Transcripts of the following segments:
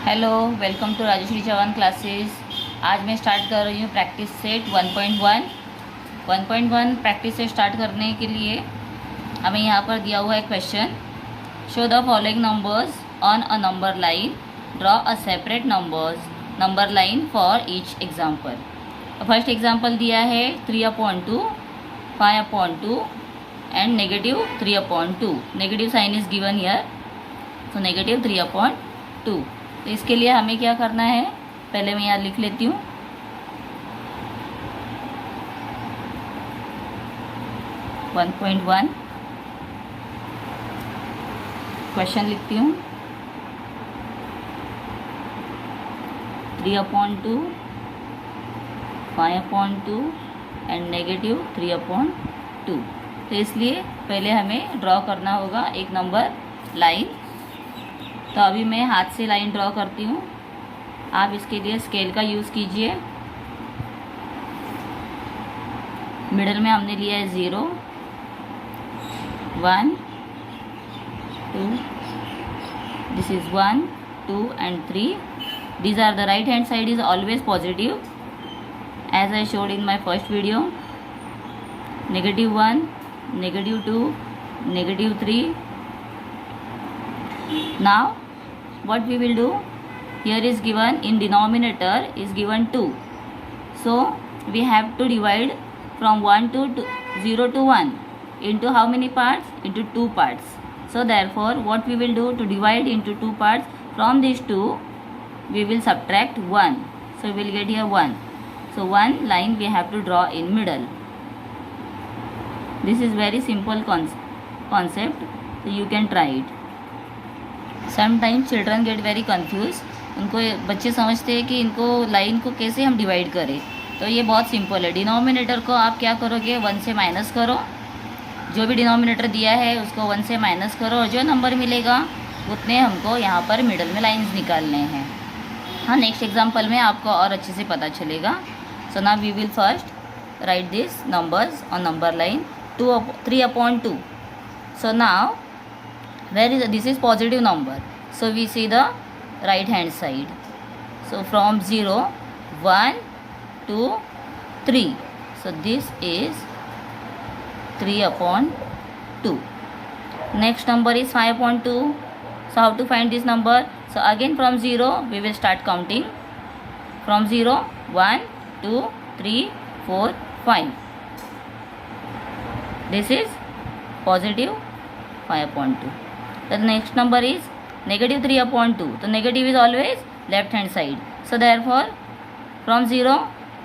Hello, welcome to Rajshree Chauhan classes. आज मैं start कर रही हूँ प्रैक्टिस सेट 1.1। 1.1 प्रैक्टिस से स्टार्ट करने के लिए हमें यहाँ पर दिया हुआ है question. Show the following numbers on a number line, draw a separate number line for each example. First example दिया है 3/2, 5/2 and -3/2। Negative sign is given here, तो -3/2। तो इसके लिए हमें क्या करना है, पहले मैं यहाँ लिख लेती हूँ। (1.1) क्वेश्चन लिखती हूँ। 3/2, 5/2 एंड -3/2। तो इसलिए पहले हमें ड्रॉ करना होगा एक नंबर लाइन। तो अभी मैं हाथ से लाइन ड्रॉ करती हूँ, आप इसके लिए स्केल का यूज़ कीजिए। मिडल में हमने लिया है 0, 1, 2, this is 1, 2 and 3। These are the right hand side is always positive as I showed in my first video. -1, -2, -3. Now what we will do, here is given in denominator is given 2, so we have to divide from 0 to 1 into how many parts? Into 2 parts. So therefore what we will do to divide into 2 parts, from these 2 we will subtract 1, so we will get here 1. So one line we have to draw in middle. This is very simple concept, so you can try it. Sometimes children get very confuse. उनको बच्चे समझते हैं कि इनको line को कैसे हम divide करें। तो ये बहुत सिंपल है। डिनोमिनेटर को आप क्या करोगे, 1 से माइनस करो। जो भी डिनोमिनेटर दिया है उसको 1 से माइनस करो, और जो नंबर मिलेगा उतने हमको यहाँ पर मिडल में लाइंस निकालने हैं। हाँ, नेक्स्ट एग्जाम्पल में आपको और अच्छे से पता चलेगा। So now we will first write this numbers on number line. 3/2। So now where is this is positive number, so we see the right hand side. So from 0, 1, 2, 3, so this is 3/2. Next number is 5/2. So how to find this number? So again from 0 we will start counting. From 0, 1, 2, 3, 4, 5. This is positive 5/2. The next number is -3/2. So negative is always left hand side. So therefore from 0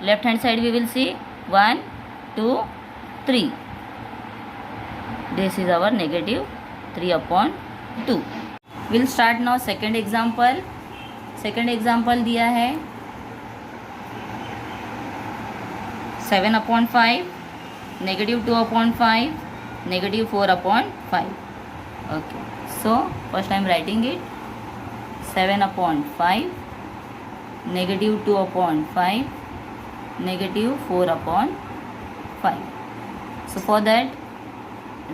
left hand side we will see 1, 2, 3. This is our -3/2. We'll start now second example. Second example दिया है 7/5, -2/5, -4/5. Okay. So first I am writing it. 7/5, -2/5, -4/5. So for that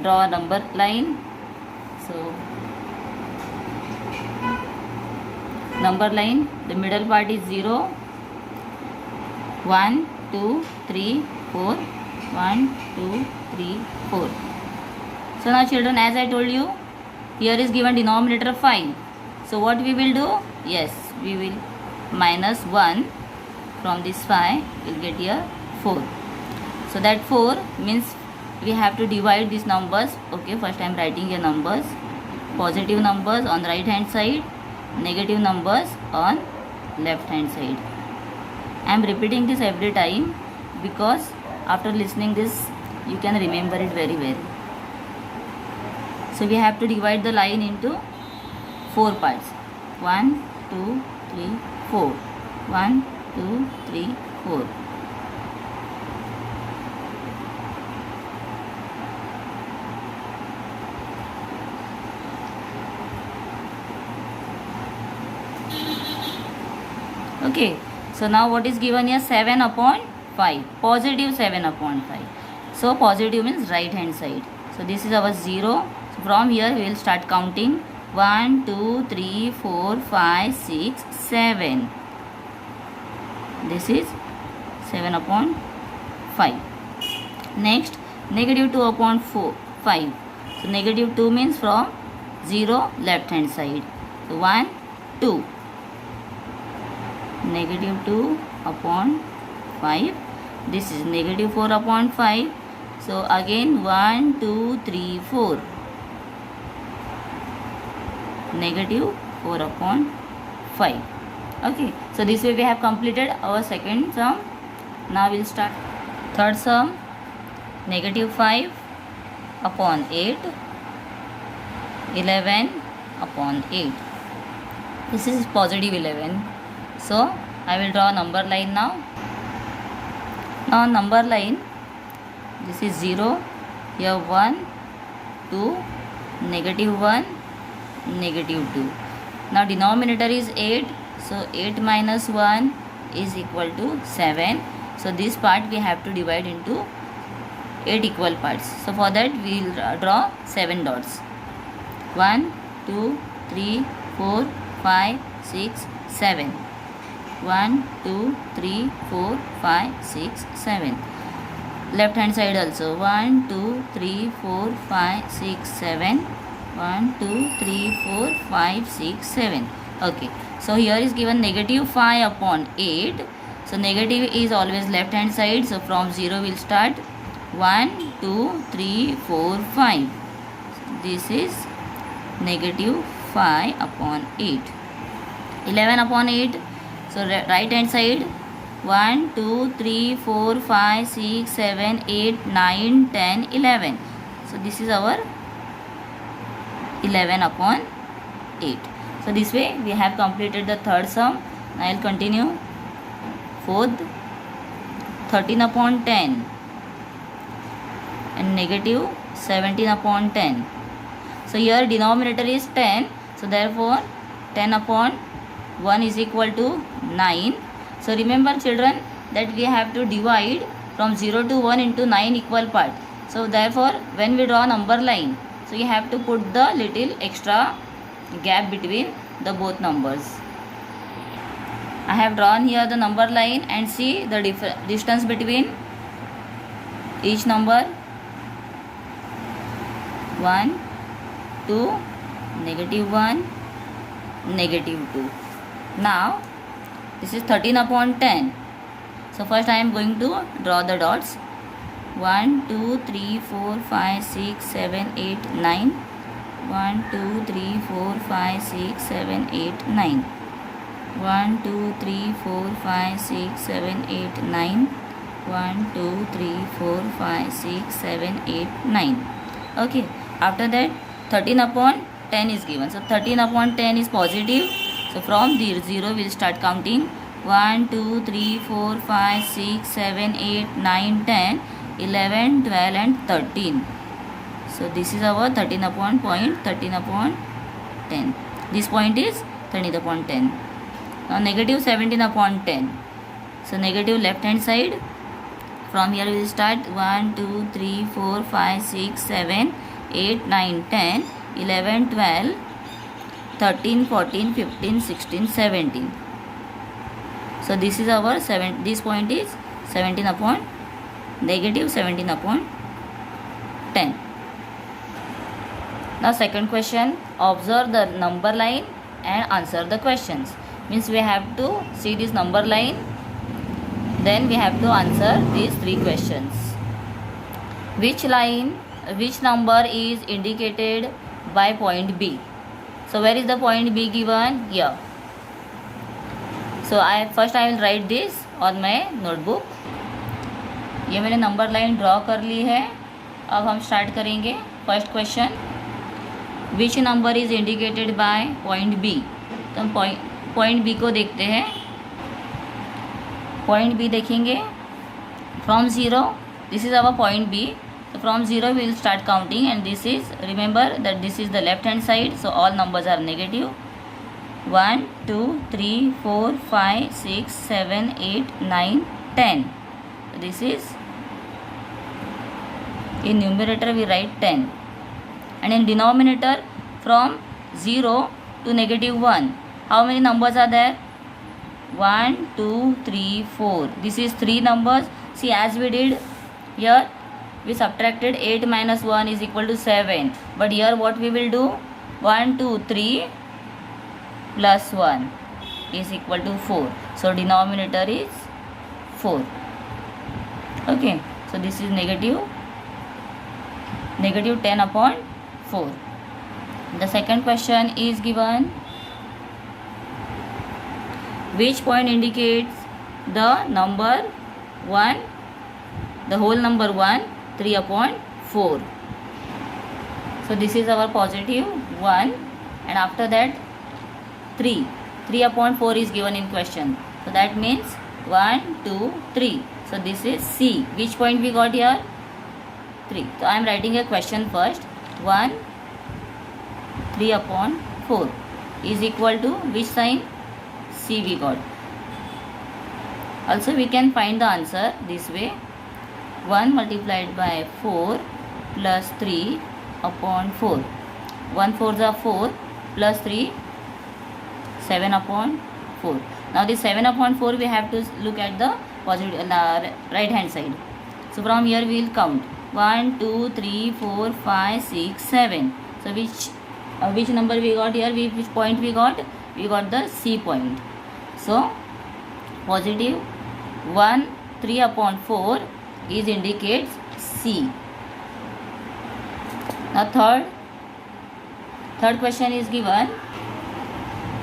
draw a number line. So number line, the middle part is 0, 1, 2, 3, 4, 1, 2, 3, 4. So now children, as I told you, here is given denominator 5. So what we will do? Yes, we will minus 1 from this 5, we will get here 4. So that 4 means we have to divide these numbers. Okay, first I am writing here numbers. Positive numbers on the right hand side, negative numbers on left hand side. I am repeating this every time because after listening this you can remember it very well. So we have to divide the line into 4 parts. 1, 2, 3, 4. 1, 2, 3, 4. Okay. So now what is given here? 7/5. Positive 7/5. So positive means right hand side. So this is our 0. From here we will start counting 1, 2, 3, 4, 5, 6, 7. This is 7 upon 5. Next, negative 2 upon 5. So negative 2 means from 0 left hand side. So 1, 2. Negative 2 upon 5. This is negative 4 upon 5. So again 1, 2, 3, 4. Negative 4 upon 5. Okay, so this way we have completed our second sum. Now we'll start third sum. Negative 5 upon 8, 11 upon 8. This is positive 11. So I will draw a number line now. Now number line, this is 0, here 1, 2, negative 1, negative 2. Now denominator is 8, so 8 minus 1 is equal to 7. So this part we have to divide into 8 equal parts. So for that we will draw 7 dots. 1, 2, 3, 4, 5, 6, 7. 1, 2, 3, 4, 5, 6, 7. Left hand side also 1, 2, 3, 4, 5, 6, 7. 1, 2, 3, 4, 5, 6, 7. Okay. So here is given negative 5 upon 8. So negative is always left hand side. So from 0 we will start. 1, 2, 3, 4, 5. This is negative 5 upon 8. 11 upon 8. So right hand side 1, 2, 3, 4, 5, 6, 7, 8, 9, 10, 11. So this is our 11 upon 8. So this way we have completed the third sum. Now I will continue. Fourth, 13 upon 10 and negative 17 upon 10. So here denominator is 10. So therefore 10 upon 1 is equal to 9. So remember children that we have to divide from 0 to 1 into 9 equal part. So therefore when we draw number line, so you have to put the little extra gap between the both numbers. I have drawn here the number line and see the distance between each number. 1, 2, negative 1, negative 2. Now this is 13 upon 10. So first I am going to draw the dots. 1, 2, 3, 4, 5, 6, 7, 8, 9. 1, 2, 3, 4, 5, 6, 7, 8, 9. 1, 2, 3, 4, 5, 6, 7, 8, 9. 1, 2, 3, 4, 5, 6, 7, 8, 9. Okay. After that 13 upon 10 is given. So 13 upon 10 is positive. So from the 0 we will start counting. 1, 2, 3, 4, 5, 6, 7, 8, 9, 10, 11, 12 and 13. So this is our 13 upon point, 13 upon 10. This point is 13 upon 10. Now negative 17 upon 10. So negative left hand side. From here we will start 1, 2, 3, 4, 5, 6, 7, 8, 9, 10, 11, 12, 13, 14, 15, 16, 17. So this is our this point is 17 upon negative 17 upon 10. Now second question, observe the number line and answer the questions. Means we have to see this number line, then we have to answer these three questions. Which number is indicated by point B? So where is the point B given? Here. So first I will write this on my notebook. ये मैंने number line draw कर ली है. अब हम start करेंगे. First question, which number is indicated by point B. तो हम point B को देखते हैं. पॉइंट बी देखेंगे from 0. This is our point B. So from 0 we will start counting, and this is, remember that this is the left hand side, so all numbers are negative. 1, 2, 3, 4, 5, 6, 7, 8, 9, 10. So this is, in numerator we write 10, and in denominator from 0 to -1. How many numbers are there? 1, 2, 3, 4. This is 3 numbers. See, as we did here, we subtracted 8 minus 1 is equal to 7. But here what we will do? 1, 2, 3 plus 1 is equal to 4. So denominator is 4. Okay. So this is negative 10 upon 4. The second question is given. Which point indicates the number 1, the whole number 1, 3 upon 4. So this is our positive 1, and after that 3. 3 upon 4 is given in question. So that means 1, 2, 3. So this is C. Which point we got here? 3. So I am writing a question first. 1, 3 upon 4 is equal to which sign? C we got. Also we can find the answer this way. 1 multiplied by 4 plus 3 upon 4. 1 4s are 4 plus 3, 7 upon 4. Now this 7 upon 4 we have to look at the positive right hand side. So from here we will count 1, 2, 3, 4, 5, 6, 7. So which number we got here? Which point we got? We got the C point. So positive 1, 3 upon 4 is indicates C. Now third question is given.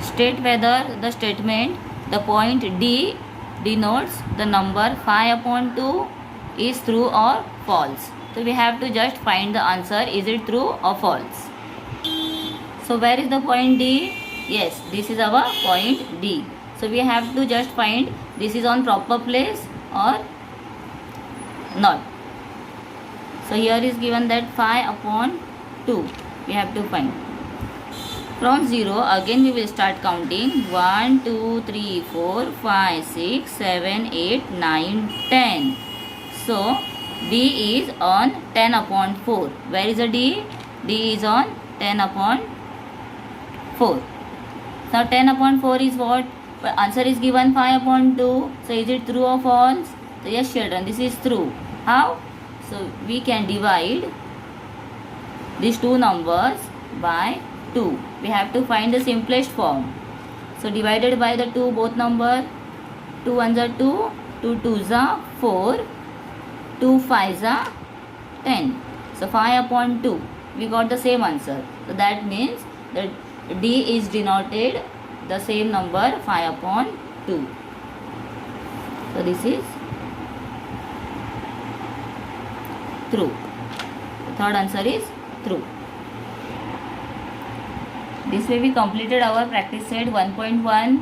State whether the statement the point D denotes the number 5 upon 2 is true or false. So we have to just find the answer. Is it true or false? So where is the point D? Yes, this is our point D. So we have to just find this is on proper place or not. So here is given that 5 upon 2 we have to find. From 0 again we will start counting 1, 2, 3, 4, 5, 6, 7, 8, 9, 10. So D is on 10 upon 4. Where is the D? D is on 10 upon 4. Now 10 upon 4 is what? Answer is given 5 upon 2. So is it true or false? So yes children, this is true. How? So we can divide these two numbers by 2. We have to find the simplest form. So divided by the 2 both number. 2 1s are 2, 2 2s are 4, 2 5s are 10. So 5 upon 2. We got the same answer. So that means that D is denoted the same number 5 upon 2. So this is true. The third answer is true. This way we completed our practice set 1.1.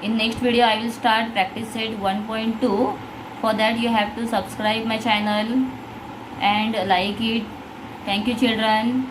In next video I will start practice set 1.2. For that you have to subscribe my channel and like it. Thank you children.